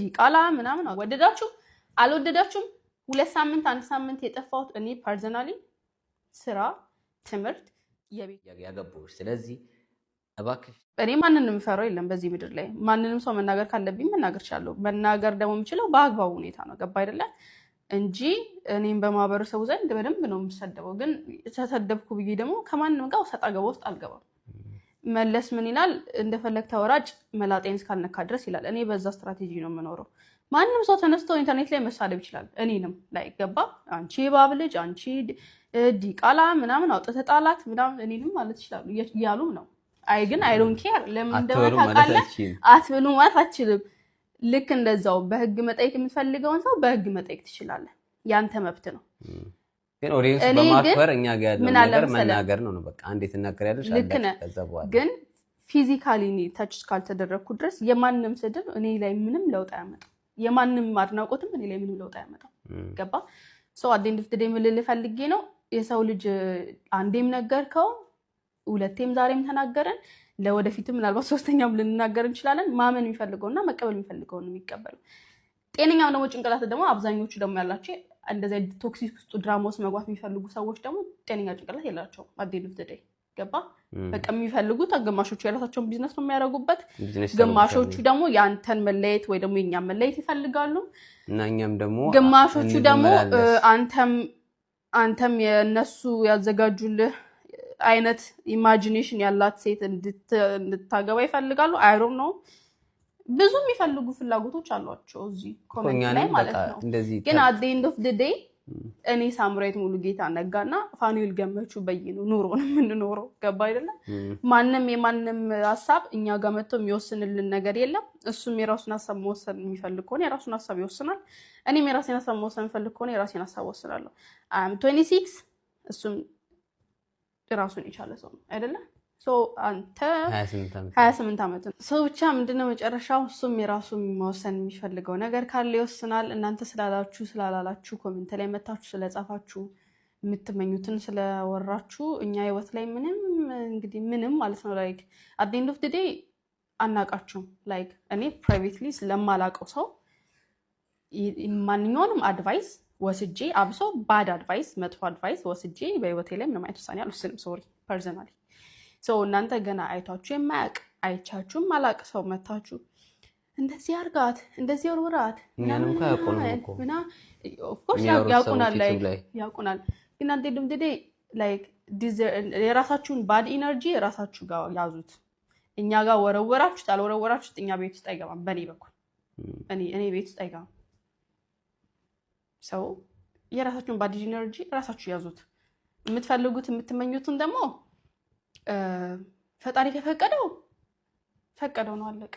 ዲቃላ ምናምን ወደዳችሁ አልወደዳችሁም 2 ሳምንት 1 ሳምንት የጠፋሁት እኔ ፐርሰናሊ ስራ ትምህርት የቤት ያገባው ስለዚህ እባክሽ እኔ ማንንም ፈራው የለም በዚህ ምድር ላይ ማንንም ሰው መናገር ካለብኝ መናገር ቻለሁ መናገር ደግሞ የምችለው በአግባቡ ሁኔታ ነው ገባ አይደለ እንጂ እኔም በማህበረሰቡ ዘንድ በደንብ ነው የምሰደበው ግን ተሰደብኩ ብዬ ደግሞ ከማንንም ጋር ሰጣ ገባ ውስጥ አልገባም መለስ ምን ይላል እንደፈለክ ተወራጭ መላጤን እስካልነካ ድረስ ይላል እኔ በዛ ስትራቴጂ ነው የምኖረው ማንንም ሰው ተነስቶ ኢንተርኔት ላይ መሳደብ ይችላል እኔንም ላይ ገባ አንቺ ባብ ልጅ አንቺ ዲቃላ ምናምን አውጥተህ ጣላት ምናምን እኔንም ማለት ይችላል ያሉም ነው አይ ግን አይ ዶንት ኬር ለምን እንደማታውቃለህ አትብሉ ማለት አትችልም ልክ እንደዛው በህግ መጠየቅ የምትፈልገውን ሰው በህግ መጠየቅ ትችላለህ ያንተ መብት ነው ግን ኦዲየንስ በማክበር እኛ ጋር ያለው ነገር መናገር ነው በቃ አንዴ ተናገሪያለሽ ከዛ በኋላ ግን ፊዚካሊ ታች ካልተደረኩ ድረስ የማንንም ስድብ እኔ ላይ ምንም ለውጥ አያመጣም የማንንም አድናቆትም እኔ ላይ ምንም ለውጥ አያመጣም ገባ ሶ አዲን ድፍደም ልልህ ፈልጌ ነው የሰው ልጅ አንዴም ነገርከው ሁለቴም ዛሬም ተናገረን ለወደፊትም ምናልባት ሶስተኛም ልንናገር እንችላለን ማመን የሚፈልገውና መቀበል የሚፈልገው ነው የሚቀበለው ጤነኛው ደግሞ ጭንቅላት ደግሞ አብዛኞቹ ደግሞ ያላቸው እንደዚህ ቶክሲክ ውስጥ ድራማ ውስጥ መግባት የሚፈልጉ ሰዎች ደግሞ ጤነኛ ጭንቅላት የላቸውም አዲን ድፍደም ገባ በቃ የሚፈልጉት ግማሾቹ የራሳቸውን ቢዝነስ ነው የሚያደርጉበት ግማሾቹ ደግሞ ያንተን መለየት ወይ ደግሞ የኛን መለየት ይፈልጋሉ እና እኛም ደግሞ ግማሾቹ ደግሞ አንተም የነሱ ያዘጋጁልህ አይነት ኢማጂኔሽን ያላት ሴት እንድታገባ ይፈልጋሉ አይ ዶንት ኖ ብዙ የሚፈልጉ ፍላጎቶች አሏቸው እዚህ ኮሜንት ላይ ማለት ነው ግን at the end of the day እኔ ሳምራዊት ሙሉ ጌታ ነጋና ፋኑኤል ገመቹ በይኑ ኑሮን የምንኖረው ገባ አይደለ ማንንም የማንንም ሐሳብ እኛ ጋር መጥቶ የሚወስንልን ነገር የለም እሱም የራሱን ሐሳብ መወሰን የሚፈልግ ከሆነ የራሱን ሐሳብ ይወስናል እኔም የራሴን ሐሳብ መወሰን የምፈልግ ከሆነ የራሴን ሐሳብ ወስናለሁ I'm 26 እሱም ራሱን ይቻለ ሰው አይደለ ሶ አንተ 28 ዓመት ነው ሶ ብቻ ምንድነው መጨረሻው እሱም የራሱን መወሰን የሚፈልገው ነገር ካለ ይወስናል እናንተ ስላላችሁ ስላላላችሁ ኮሜንት ላይ መታችሁ ስለጻፋችሁ የምትመኙትን ስለወራችሁ እኛ ህይወት ላይ ምንም እንግዲህ ምንም ማለት ነው ላይክ at the end of the day አናቃችሁም ላይክ እኔ ፕራይቬትሊ ስለማላቀው ሰው ማንኛውንም አድቫይስ ወስጄ አብሶ ባድ አድቫይስ መጥፎ አድቫይስ ወስጄ በህይወቴ ላይ ምንም አይተሳኔ አልወስንም ሶሪ ፐርሰናሊ ሶ እናንተ ገና አይታችሁ የማያቅ አይቻችሁም ማላቅ ሰው መታችሁ እንደዚህ አርጋት እንደዚህ ወርወራት እኛንም ካያቆኑኮ እና ኦፍ ኮርስ ያቆናል ያቆናል ግን አንተ ድምድዴ ላይክ የራሳችሁን ባድ ኢነርጂ ራሳችሁ ጋር ያዙት እኛ ጋር ወረወራችሁ ታልወረወራችሁ እኛ ቤት ውስጥ አይገባም በኔ በኩል እኔ ቤት ውስጥ አይገባም ሰው የራሳችሁን ባድ ኢነርጂ ራሳችሁ ያዙት የምትፈልጉት የምትመኙትን ደግሞ ፈጣሪ ከፈቀደው ፈቀደው ነው አለቀ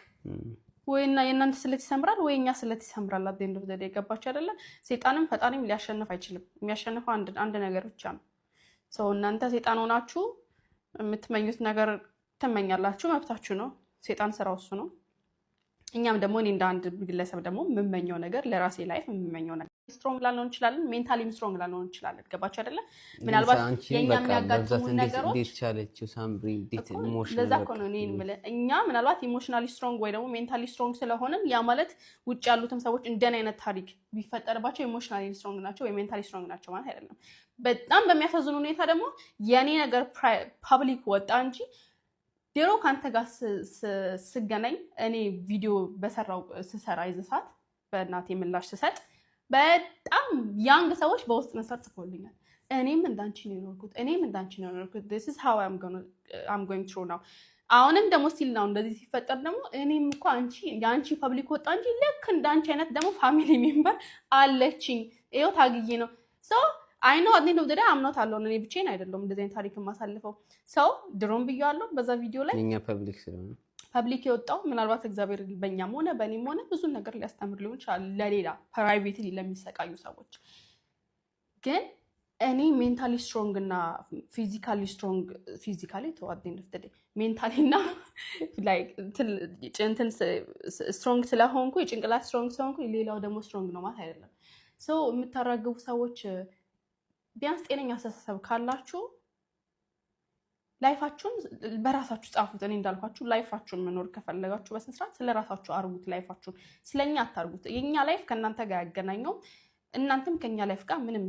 ወይና የእናንተ ስለት ይሰምራል ወይኛ ስለት ይሰምራል at the end of the day ገባችሁ አይደለ ሰይጣንም ፈጣሪም ሊያሸንፍ አይችልም የሚያሸንፈው አንድ ነገር ብቻ ነው ሰው እናንተ ሰይጣን ሆናችሁ የምትመኙት ነገር ተመኛላችሁ መብታችሁ ነው ሰይጣን ስራው እሱ ነው እኛም ደግሞ እኔ እንደ አንድ ግለሰብ ደግሞ የምመኘው ነገር ለራሴ ላይፍ የምመኘው ነገር ስትሮንግ ላልሆን ይችላል ሜንታሊም ስትሮንግ ላልሆን ይችላል ገባችሁ አይደለ ምናልባት የኛ የሚያጋጥሙ ነገሮች እንዴት ሳምብሪ እንዴት ኢሞሽናል ለዛ እኮ ነው እኔን ማለት እኛ ምናልባት ኢሞሽናሊ ስትሮንግ ወይ ደግሞ ሜንታሊ ስትሮንግ ስለሆነን ያ ማለት ውጭ ያሉትም ሰዎች እንደኔ አይነት ታሪክ ቢፈጠርባቸው ኢሞሽናሊ ስትሮንግ ናቸው ወይ ሜንታሊ ስትሮንግ ናቸው ማለት አይደለም በጣም በሚያሳዝን ሁኔታ ደግሞ የኔ ነገር ፐብሊክ ወጣ እንጂ ዴሮ ካንተ ጋር ስገናኝ እኔ ቪዲዮ በሰራው ስሰራ ይዘሳት በእናቴ ምላሽ ስሰጥ በጣም ያንግ ሰዎች በውስጥ መስራት ጽፎልኛል እኔም እንዳንቺ ነው የኖርኩት this is how I'm going through now አሁንም ደግሞ ስቲል ነው እንደዚህ ሲፈጠር ደግሞ እኔም እኮ ያንቺ ፐብሊክ ወጣ እንጂ ልክ እንዳንቺ አይነት ደግሞ ፋሚሊ ሜምበር አለችኝ ይሄው ታግዬ ነው so I know at the end of the day I'm not alone እኔ ብቻዬን አይደለም እንደዚህ አይነት ታሪክ ማሳልፈው ሰው ድሮም ብያለሁ በዛ ቪዲዮ ላይ እኛ ፐብሊክ ስለሆነ ፐብሊክ የወጣው ምናልባት እግዚአብሔር በእኛም ሆነ በእኔም ሆነ ብዙ ነገር ሊያስተምር ሊሆን ይችላል ለሌላ ፕራይቬትሊ ለሚሰቃዩ ሰዎች ግን እኔ ሜንታሊ ስትሮንግ እና ፊዚካሊ to at the end of the day ሜንታሊ እና like እንትን ስትሮንግ ስለሆንኩ የጭንቅላት ስትሮንግ ስለሆንኩ ሌላው ደግሞ ስትሮንግ ነው ማለት አይደለም ሰው የምታራግቡ ሰዎች ቢያንስ ጤነኛ አስተሳሰብ ካላችሁ ላይፋችሁን በራሳችሁ ጻፉት። እኔ እንዳልኳችሁ ላይፋችሁን መኖር ከፈለጋችሁ በስነ ስርዓት ስለራሳችሁ አርጉት። ላይፋችሁን ስለኛ አታርጉት። የኛ ላይፍ ከእናንተ ጋር ያገናኘው እናንተም ከኛ ላይፍ ጋር ምንም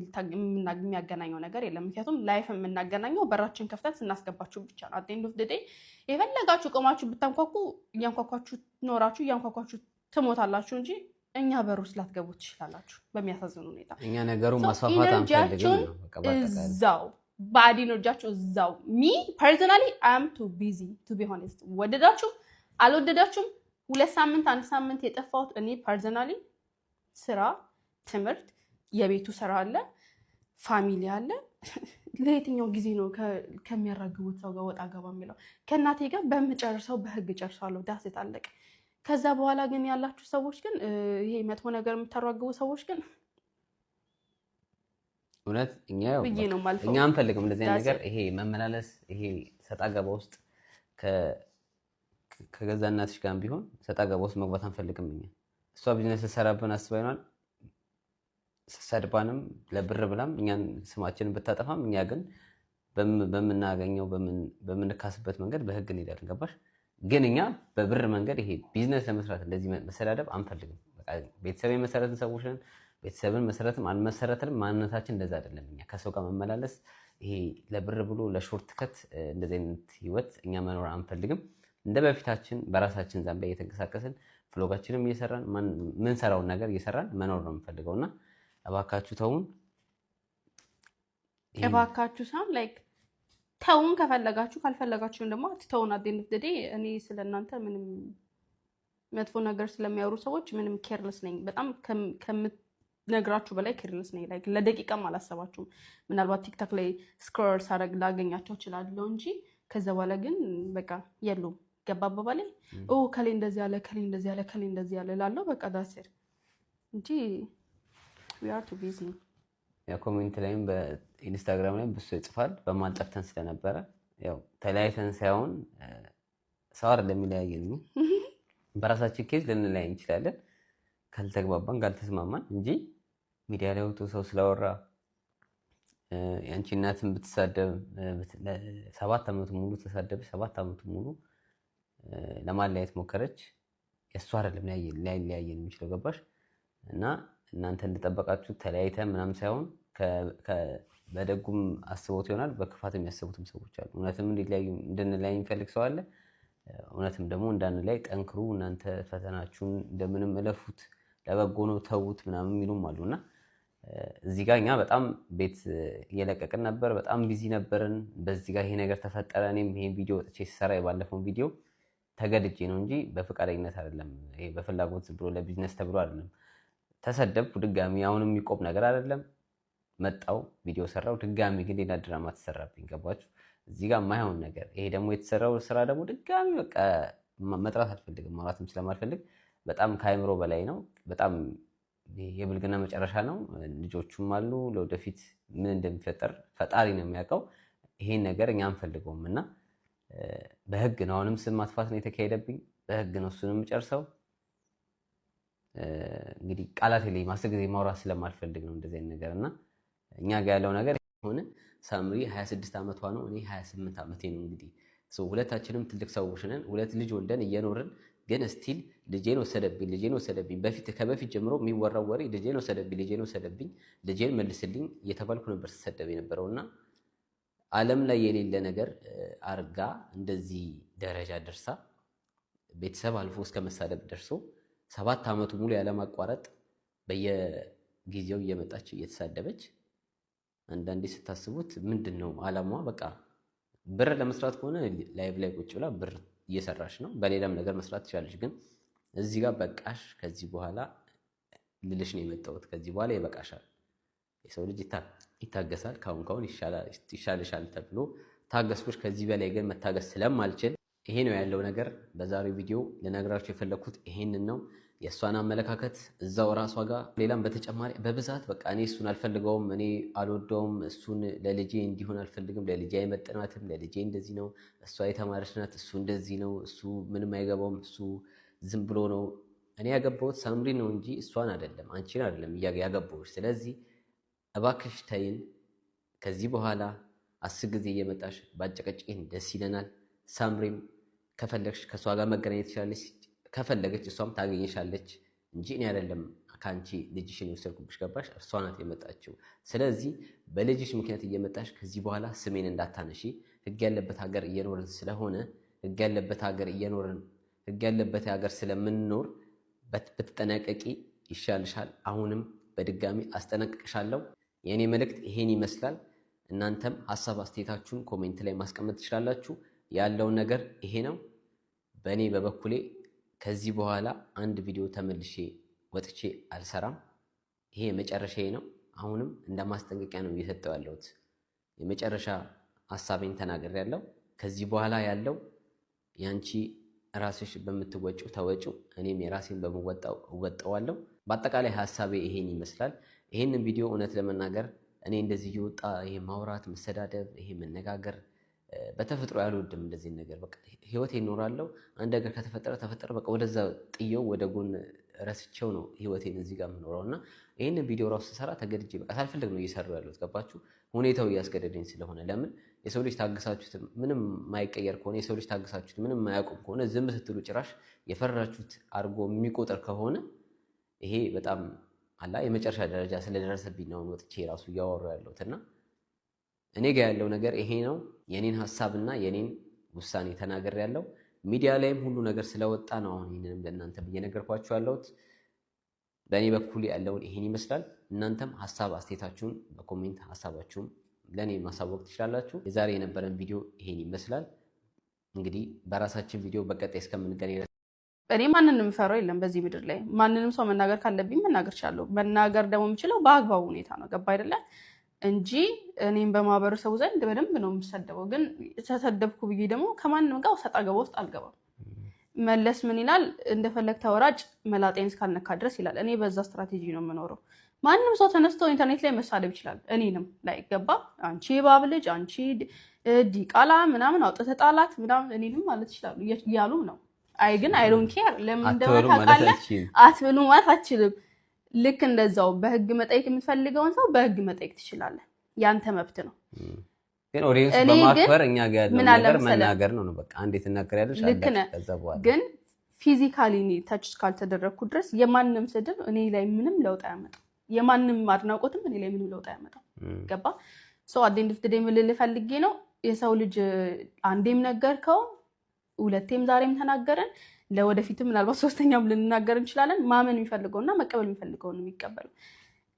የሚያገናኘው ነገር የለም። ምክንያቱም ላይፍ የምናገናኘው በራችን ከፍተን ስናስገባችሁ ብቻ ነው። አት ኤንድ ኦፍ ዘ ዴይ የፈለጋችሁ ቆማችሁ ብታንኳኩ እያንኳኳችሁ ኖራችሁ እያንኳኳችሁ ትሞታላችሁ እንጂ እኛ በሩ ስላትገቡ ትችላላችሁ። በሚያሳዝን ሁኔታ እኛ ነገሩ ማስፋፋት አንፈልግም ነው እዛው ባዲ ኢነርጂያችሁ እዛው። ሚ ፐርሰናሊ አም ቱ ቢዚ ቱ ቢ ሆነስት። ወደዳችሁ አልወደዳችሁም 2 ሳምንት 1 ሳምንት የጠፋሁት እኔ ፐርሰናሊ ስራ፣ ትምህርት፣ የቤቱ ስራ አለ፣ ፋሚሊ አለ። ለየትኛው ጊዜ ነው ከሚያራግቡት ሰው ጋር ወጣ ገባ የሚለው? ከእናቴ ጋር በምጨርሰው በህግ ጨርሳለሁ። ዳስ ታለቀ። ከዛ በኋላ ግን ያላችሁ ሰዎች ግን ይሄ መጥፎ ነገር የምታራግቡ ሰዎች ግን እውነት እኛ አንፈልግም እንደዚህ ነገር። ይሄ መመላለስ፣ ይሄ ሰጣ ገባ ውስጥ ከገዛ እናትሽ ጋር ቢሆን ሰጣ ገባ ውስጥ መግባት አንፈልግም። እኛ እሷ ቢዝነስ ሰራብን አስባ ይሆናል ሰድባንም ለብር ብላም እኛን ስማችንን ብታጠፋም እኛ ግን በምናገኘው በምንካስበት መንገድ በህግ እንሄዳለን። ገባሽ? ግን እኛ በብር መንገድ ይሄ ቢዝነስ ለመስራት እንደዚህ መሰዳደብ አንፈልግም። በቃ ቤተሰብ የመሰረትን ሰዎች ነን። ቤተሰብን መሰረትም አልመሰረትንም ማንነታችን እንደዛ አይደለም። እኛ ከሰው ጋር መመላለስ ይሄ ለብር ብሎ ለሾርት ከት እንደዚህ አይነት ህይወት እኛ መኖር አንፈልግም። እንደ በፊታችን በራሳችን ዛምቢያ እየተንቀሳቀስን ፍሎጋችንም እየሰራን ምን ሰራውን ነገር እየሰራን መኖር ነው የምፈልገውና እባካችሁ ተውን። እባካችሁ ሳም ላይክ ተውን። ከፈለጋችሁ ካልፈለጋችሁም ደግሞ አትተውን። አት ኤንድ ኦፍ ዘ ዴይ እኔ ስለናንተ ምንም መጥፎ ነገር ስለሚያወሩ ሰዎች ምንም ኬርለስ ነኝ። በጣም ከምነግራችሁ በላይ ኬርለስ ነኝ። ላይክ ለደቂቃም አላሰባችሁም። ምናልባት ቲክቶክ ላይ ስክሮል ሳደርግ ላገኛቸው እችላለሁ እንጂ ከዛ በኋላ ግን በቃ የሉም። ገባ አባባሌ? ከሌ እንደዚህ ያለ ከሌ እንደዚህ ያለ ከሌ እንደዚህ ያለ ላለው በቃ ዳስር እንጂ we are too busy። ያው ኮሜንት ላይም በኢንስታግራም ላይ ብዙ ይጽፋል በማንጠፍተን ስለነበረ ያው ተለያይተን ሳይሆን ሰው አይደለም የሚለያየን በራሳችን ኬዝ ልንለያይ እንችላለን ካልተግባባን ካልተስማማን እንጂ ሚዲያ ላይ ወጥቶ ሰው ስላወራ ያንቺ እናትን ብትሳደብ 7 ዓመት ሙሉ ተሳደበች 7 ዓመት ሙሉ ለማለያየት ሞከረች። እሷ አይደለም ሊያየን የሚችለው። ገባሽ? እና እናንተ እንደጠበቃችሁ ተለያይተን ምናምን ሳይሆን በደጉም አስቦት ይሆናል በክፋት የሚያስቡትም ሰዎች አሉ። እውነትም እንድንለያይ የሚፈልግ ሰው አለ። እውነትም ደግሞ እንዳንለያይ ጠንክሩ፣ እናንተ ፈተናችሁን እንደምንም እለፉት፣ ለበጎ ነው ተዉት ምናምን የሚሉም አሉና እዚህ ጋር እኛ በጣም ቤት እየለቀቅን ነበር፣ በጣም ቢዚ ነበርን። በዚህ ጋር ይሄ ነገር ተፈጠረ። እኔም ይሄን ቪዲዮ ወጥቼ ሲሰራ የባለፈውን ቪዲዮ ተገድጄ ነው እንጂ በፍቃደኝነት አይደለም። ይሄ በፍላጎት ዝም ብሎ ለቢዝነስ ተብሎ አይደለም። ተሰደብኩ ድጋሚ። አሁንም የሚቆም ነገር አይደለም። መጣው ቪዲዮ ሰራው ድጋሚ፣ ግን ሌላ ድራማ ተሰራብኝ። ገባችሁ? እዚህ ጋር የማይሆን ነገር። ይሄ ደግሞ የተሰራው ስራ ደግሞ ድጋሚ በቃ መጥራት አልፈልግም፣ ማውራትም ስለማልፈልግ በጣም ከአይምሮ በላይ ነው። በጣም የብልግና መጨረሻ ነው። ልጆቹም አሉ። ለወደፊት ምን እንደሚፈጠር ፈጣሪ ነው የሚያውቀው። ይሄን ነገር እኛ አንፈልገውም እና በህግ ነው አሁንም ስም ማጥፋት ነው የተካሄደብኝ። በህግ ነው እሱንም ጨርሰው። እንግዲህ ቃላት ላይ ማስገዝ ማውራት ስለማልፈልግ ነው እንደዚህ አይነት ነገር እና እኛ ጋር ያለው ነገር ሆነ። ሳምሪ 26 ዓመቷ ነው፣ እኔ 28 ዓመቴ ነው። እንግዲህ ሁለታችንም ትልቅ ሰዎች ነን። 2 ልጅ ወልደን እየኖርን ግን ስቲል ልጄን ወሰደብኝ። ከበፊት ጀምሮ የሚወራው ወሬ ልጄን ወሰደብኝ፣ ልጄን መልስልኝ እየተባልኩ ነበር ስሰደብ የነበረውና ዓለም ላይ የሌለ ነገር አርጋ እንደዚህ ደረጃ ደርሳ ቤተሰብ አልፎ እስከ መሳደብ ደርሶ 7 ዓመቱ ሙሉ ያለማቋረጥ በየጊዜው እየመጣች እየተሳደበች አንዳንዴ ስታስቡት ምንድነው ዓላማዋ? በቃ ብር ለመስራት ከሆነ ላይቭ ላይ ቁጭ ብላ ብር እየሰራች ነው። በሌላም ነገር መስራት ትችላለች። ግን እዚህ ጋር በቃሽ፣ ከዚህ በኋላ ልልሽ ነው የመጣሁት። ከዚህ በኋላ ይበቃሻል። የሰው ልጅ ይታገሳል። ካሁን ይሻልሻል ተብሎ ታገስኩሽ። ከዚህ በላይ ግን መታገስ ስለማልችል ይሄ ነው ያለው ነገር። በዛሬው ቪዲዮ ልነግራችሁ የፈለኩት ይሄንን ነው። የእሷን አመለካከት እዛው ራሷ ጋር ሌላም በተጨማሪ በብዛት በቃ እኔ እሱን አልፈልገውም፣ እኔ አልወደውም፣ እሱን ለልጄ እንዲሆን አልፈልግም፣ ለልጄ አይመጥናትም፣ ለልጄ እንደዚህ ነው፣ እሷ የተማረች ናት፣ እሱ እንደዚህ ነው፣ እሱ ምንም አይገባውም፣ እሱ ዝም ብሎ ነው። እኔ ያገባሁት ሳምሪ ነው እንጂ እሷን አይደለም፣ አንቺን አይደለም ያገባሁት። ስለዚህ እባክሽ ተይን። ከዚህ በኋላ 10 ጊዜ እየመጣሽ ባጨቀጭቄን ደስ ይለናል። ሳምሪም ከፈለግሽ ከሷ ጋር መገናኘት ትችላለች፣ ከፈለገች እሷም ታገኘሻለች እንጂ እኔ አይደለም ከአንቺ ልጅሽን የወሰድኩብሽ። ገባሽ? እርሷ ናት የመጣችው። ስለዚህ በልጅሽ ምክንያት እየመጣሽ ከዚህ በኋላ ስሜን እንዳታነሺ። ህግ ያለበት ሀገር እየኖርን ስለሆነ ህግ ያለበት ሀገር ስለምንኖር ብትጠነቀቂ ይሻልሻል። አሁንም በድጋሚ አስጠነቅቅሻለሁ። የእኔ መልእክት ይሄን ይመስላል። እናንተም ሀሳብ አስተያየታችሁን ኮሜንት ላይ ማስቀመጥ ትችላላችሁ። ያለውን ነገር ይሄ ነው። በእኔ በበኩሌ ከዚህ በኋላ አንድ ቪዲዮ ተመልሼ ወጥቼ አልሰራም። ይሄ የመጨረሻዬ ነው። አሁንም እንደ ማስጠንቀቂያ ነው እየሰጠው ያለሁት። የመጨረሻ ሀሳቤን ተናግሬያለሁ። ከዚህ በኋላ ያለው ያንቺ ራስሽ በምትወጪው ተወጪው፣ እኔም የራሴን በመወጣው እወጣዋለሁ። በአጠቃላይ ሀሳቤ ይሄን ይመስላል። ይሄንን ቪዲዮ እውነት ለመናገር እኔ እንደዚህ እየወጣ ይሄ ማውራት፣ መሰዳደብ፣ ይሄ መነጋገር በተፈጥሮ ያልወድም። እንደዚህ ነገር በቃ ህይወት ይኖራለሁ። አንድ ነገር ተፈጠረ በቃ ወደዛ ጥየው ወደ ጎን ረስቼው ነው ህይወቴን እዚህ ጋር የምኖረው እና ይህንን ቪዲዮ ራሱ ስሰራ ተገድጄ በቃ ሳልፈልግ ነው እየሰሩ ያለሁት። ገባችሁ? ሁኔታው እያስገደደኝ ስለሆነ። ለምን የሰው ልጅ ታግሳችሁት ምንም ማይቀየር ከሆነ የሰው ልጅ ታግሳችሁት ምንም ማያውቁም ከሆነ ዝም ስትሉ ጭራሽ የፈራችሁት አድርጎ የሚቆጠር ከሆነ ይሄ በጣም የመጨረሻ ደረጃ ስለደረሰብኝ ነው ወጥቼ ራሱ እያወራሁ ያለሁት እና እኔ ጋር ያለው ነገር ይሄ ነው። የኔን ሀሳብና የኔን ውሳኔ ተናግሬያለሁ። ሚዲያ ላይም ሁሉ ነገር ስለወጣ ነው አሁን ይሄንንም ለእናንተ እየነገርኳችሁ ያለሁት። በእኔ በኩል ያለውን ይሄን ይመስላል። እናንተም ሀሳብ አስተያየታችሁን በኮሜንት ሀሳባችሁን ለእኔ ማሳወቅ ትችላላችሁ። የዛሬ የነበረን ቪዲዮ ይሄን ይመስላል። እንግዲህ በራሳችን ቪዲዮ በቀጣይ እስከምንገናኝ እኔ ማንንም ፈራው የለም በዚህ ምድር ላይ። ማንንም ሰው መናገር ካለብኝ መናገር እችላለሁ። መናገር ደግሞ የምችለው በአግባቡ ሁኔታ ነው። ገባ አይደለ? እንጂ እኔም በማህበረሰቡ ዘንድ በደንብ ነው የምሰደበው። ግን ተሰደብኩ ብዬ ደግሞ ከማንም ጋር ሰጣ ገባ ውስጥ አልገባም። መለስ ምን ይላል? እንደፈለግ ተወራጭ መላጤን እስካልነካ ድረስ ይላል። እኔ በዛ ስትራቴጂ ነው የምኖረው። ማንም ሰው ተነስቶ ኢንተርኔት ላይ መሳደብ ይችላል። እኔንም ላይ ገባ አንቺ የባብ ልጅ፣ አንቺ ዲቃላ ምናምን አውጥተህ ጣላት ምናምን እኔንም ማለት ይችላሉ እያሉም ነው። አይ ግን አይ ዶንት ኬር ለምን እንደሆነ ታውቃለህ? አትብሉ ማለት አትችልም። ልክ እንደዛው በህግ መጠየቅ የምትፈልገውን ሰው በህግ መጠየቅ ትችላለህ። ያንተ መብት ነው። ግን ኦዲየንስ በማክበር እኛ ጋር ያለው ነገር መናገር ነው። በቃ አንዴ ትናገሪያለሽ ከዛ በኋላ ግን ፊዚካሊ ታች ካልተደረግኩ ድረስ የማንም ስድብ እኔ ላይ ምንም ለውጥ አያመጣም። የማንም አድናቆትም እኔ ላይ ምንም ለውጥ አያመጣም። ገባ? ሰው አዴንድ ፍትዴ ምልል ፈልጌ ነው። የሰው ልጅ አንዴም ነገርከው ሁለቴም ዛሬም ተናገረን፣ ለወደፊትም ምናልባት ሶስተኛም ልንናገር እንችላለን። ማመን የሚፈልገውና መቀበል የሚፈልገው ነው የሚቀበለው።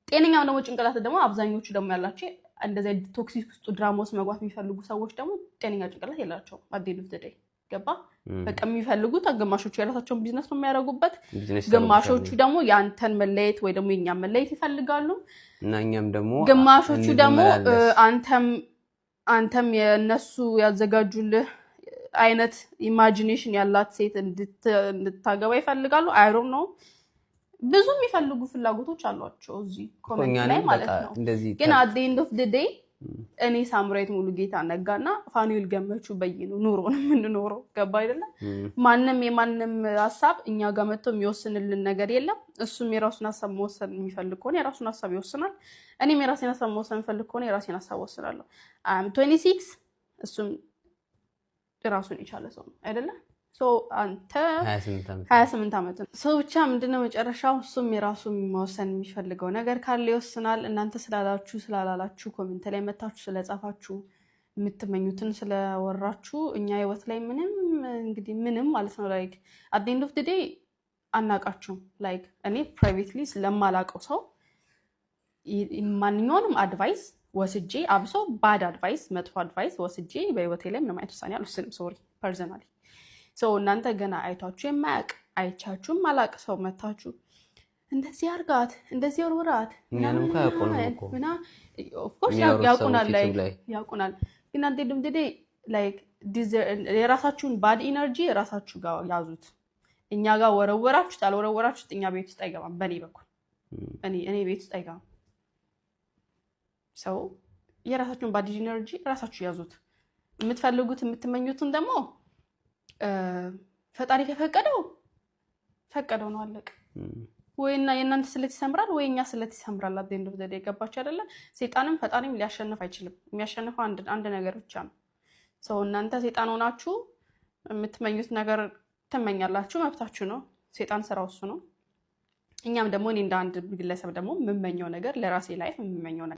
ጤነኛው ደግሞ ጭንቅላት ደግሞ አብዛኞቹ ደግሞ ያላቸው እንደዚህ ቶክሲክ ውስጥ ድራማ ውስጥ መግባት የሚፈልጉ ሰዎች ደግሞ ጤነኛ ጭንቅላት የላቸውም። አዴንድ ፍትዴ ገባ? በቃ የሚፈልጉት ግማሾቹ የራሳቸውን ቢዝነስ ነው የሚያደርጉበት፣ ግማሾቹ ደግሞ የአንተን መለየት ወይ ደግሞ የኛን መለየት ይፈልጋሉ እና እኛም ደግሞ ግማሾቹ ደግሞ አንተም የነሱ ያዘጋጁልህ አይነት ኢማጂኔሽን ያላት ሴት እንድታገባ ይፈልጋሉ። አይ ዶንት ኖ ብዙ የሚፈልጉ ፍላጎቶች አሏቸው እዚህ ኮሜንት ላይ ማለት ነው። ግን አት ዘ ኤንድ ኦፍ ዘ ዴይ እኔ ሳምራዊት ሙሉጌታ ነጋና ፋኑኤል ገመቹ በይኑ ኑሮ ነው የምንኖረው። ገባ አይደለ? ማንም የማንም ሀሳብ እኛ ጋር መጥቶ የሚወስንልን ነገር የለም። እሱም የራሱን ሀሳብ መወሰን የሚፈልግ ከሆነ የራሱን ሀሳብ ይወስናል። እኔም የራሴን ሀሳብ መወሰን የሚፈልግ ከሆነ የራሴን ሀሳብ ወስናለሁ። አም 26 እሱም ራሱን የቻለ ሰው ነው አይደለ? ሶ አንተ 28 ዓመት ነው። ሰው ብቻ ምንድነው መጨረሻው? እሱም የራሱን መወሰን የሚፈልገው ነገር ካለ ይወስናል። እናንተ ስላላችሁ ስላላላችሁ ኮሜንት ላይ መታችሁ ስለጻፋችሁ የምትመኙትን ስለወራችሁ እኛ ህይወት ላይ ምንም እንግዲህ ምንም ማለት ነው ላይክ አት ዘ ኤንድ ኦፍ ዘ ዴይ አናቃችሁም። ላይክ እኔ ፕራይቬትሊ ስለማላውቀው ሰው ማንኛውንም አድቫይስ ወስጄ አብሶ ባድ አድቫይስ መጥፎ አድቫይስ ወስጄ በህይወቴ ላይ ምንም አይነት ውሳኔ አልወስንም። ሶሪ ፐርሰናሊ ሰው እናንተ ገና አይታችሁ የማያውቅ አይቻችሁም ማላቅ ሰው መታችሁ እንደዚህ አርጋት እንደዚህ ወርወራት እኛንም እና ኦፍ ኮርስ ያውቁናል። ግን አንተ ድምድዴ ላይክ የራሳችሁን ባድ ኢነርጂ የራሳችሁ ጋር ያዙት። እኛ ጋር ወረወራችሁት አልወረወራችሁት እኛ ቤት ውስጥ አይገባም። በእኔ በኩል እኔ ቤት ውስጥ አይገባም። ሰው የራሳችሁን ባዲ ኢነርጂ ራሳችሁ ያዙት። የምትፈልጉት የምትመኙትን ደግሞ ፈጣሪ ከፈቀደው ፈቀደው ነው አለቀ። ወይና የእናንተ ስለት ይሰምራል ወይኛ ስለት ይሰምራል። አደን ነው ዘዴ ገባችሁ አይደለ? ሰይጣንም ፈጣሪም ሊያሸንፍ አይችልም። የሚያሸንፈው አንድ ነገር ብቻ ነው። ሰው እናንተ ሰይጣን ሆናችሁ የምትመኙት ነገር ትመኛላችሁ፣ መብታችሁ ነው። ሰይጣን ስራው እሱ ነው። እኛም ደግሞ እኔ እንደ አንድ ግለሰብ ደግሞ የምመኘው ነገር ለራሴ ላይፍ የምመኘው ነገር